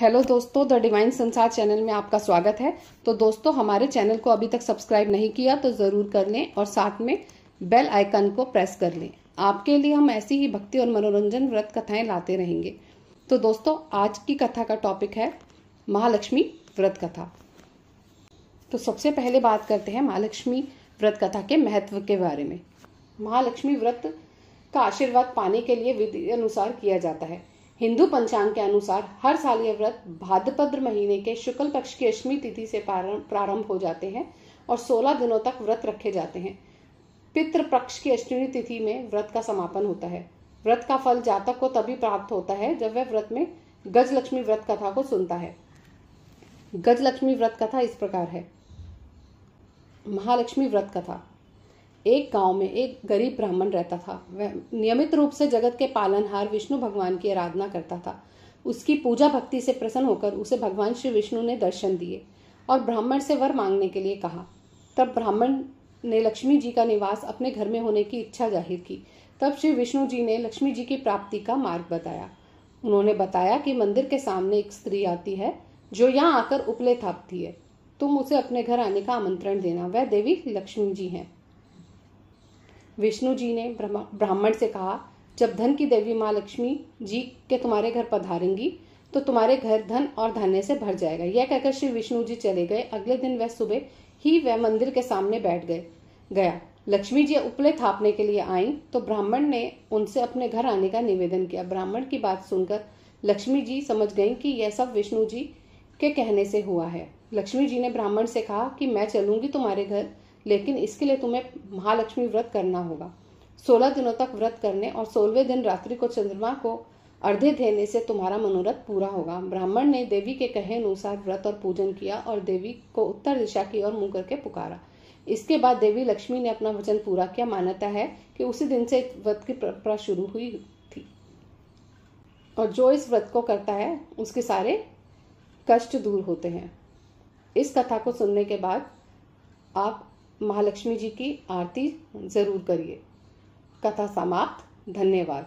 Hello दोस्तों, the divine संसार channel में आपका स्वागत है। तो दोस्तों, हमारे चैनल को अभी तक सब्सक्राइब नहीं किया तो ज़रूर कर लें और साथ में बेल आइकन को प्रेस कर लें। आपके लिए हम ऐसी ही भक्ति और मनोरंजन व्रत कथाएं लाते रहेंगे। तो दोस्तों, आज की कथा का टॉपिक है महालक्ष्मी व्रत कथा। तो सबसे पहले बात करते हैं महालक्ष्मी व्रत कथा के महत्व के बारे में। महालक्ष्मी व्रत का आशीर्वाद पाने के लिए विधि अनुसार किया जाता है। हिंदू पंचांग के अनुसार हर साल यह व्रत भाद्रपद महीने के शुक्ल पक्ष की अष्टमी तिथि से प्रारंभ हो जाते हैं और 16 दिनों तक व्रत रखे जाते हैं। पितृ पक्ष की अष्टमी तिथि में व्रत का समापन होता है। व्रत का फल जातक को तभी प्राप्त होता है जब वह व्रत में गजलक्ष्मी व्रत कथा को सुनता है। गजलक्ष्मी व्रत कथा इस प्रकार है। महालक्ष्मी व्रत कथा। एक गांव में एक गरीब ब्राह्मण रहता था। वह नियमित रूप से जगत के पालनहार विष्णु भगवान की आराधना करता था। उसकी पूजा भक्ति से प्रसन्न होकर उसे भगवान श्री विष्णु ने दर्शन दिए और ब्राह्मण से वर मांगने के लिए कहा। तब ब्राह्मण ने लक्ष्मी जी का निवास अपने घर में होने की इच्छा जाहिर की। तब श्री विष्णु जी ने लक्ष्मी जी की प्राप्ति का मार्ग बताया। उन्होंने बताया कि मंदिर के सामने एक स्त्री आती है जो यहाँ आकर उपले थापती है। तुम उसे अपने घर आने का आमंत्रण देना। वह देवी लक्ष्मी जी हैं। विष्णु जी ने ब्राह्मण से कहा, जब धन की देवी माँ लक्ष्मी जी के तुम्हारे घर पधारेंगी तो तुम्हारे घर धन और धान्य से भर जाएगा। यह कहकर श्री विष्णु जी चले गए। अगले दिन वह सुबह ही वह मंदिर के सामने बैठ गया। लक्ष्मी जी उपले थापने के लिए आई तो ब्राह्मण ने उनसे अपने घर आने का निवेदन किया। ब्राह्मण की बात सुनकर लक्ष्मी जी समझ गई कि यह सब विष्णु जी के कहने से हुआ है। लक्ष्मी जी ने ब्राह्मण से कहा कि मैं चलूंगी तुम्हारे घर, लेकिन इसके लिए तुम्हें महालक्ष्मी व्रत करना होगा। 16 दिनों तक व्रत करने और 16वें दिन रात्रि को चंद्रमा को अर्घ्य देने से तुम्हारा मनोरथ पूरा होगा। ब्राह्मण ने देवी के कहे अनुसार व्रत और पूजन किया और देवी को उत्तर दिशा की ओर मुंह करके पुकारा। इसके बाद देवी लक्ष्मी ने अपना वचन पूरा किया। मान्यता है कि उसी दिन से व्रत की परंपरा शुरू हुई थी और जो इस व्रत को करता है उसके सारे कष्ट दूर होते हैं। इस कथा को सुनने के बाद आप महालक्ष्मी जी की आरती जरूर करिए। कथा समाप्त। धन्यवाद।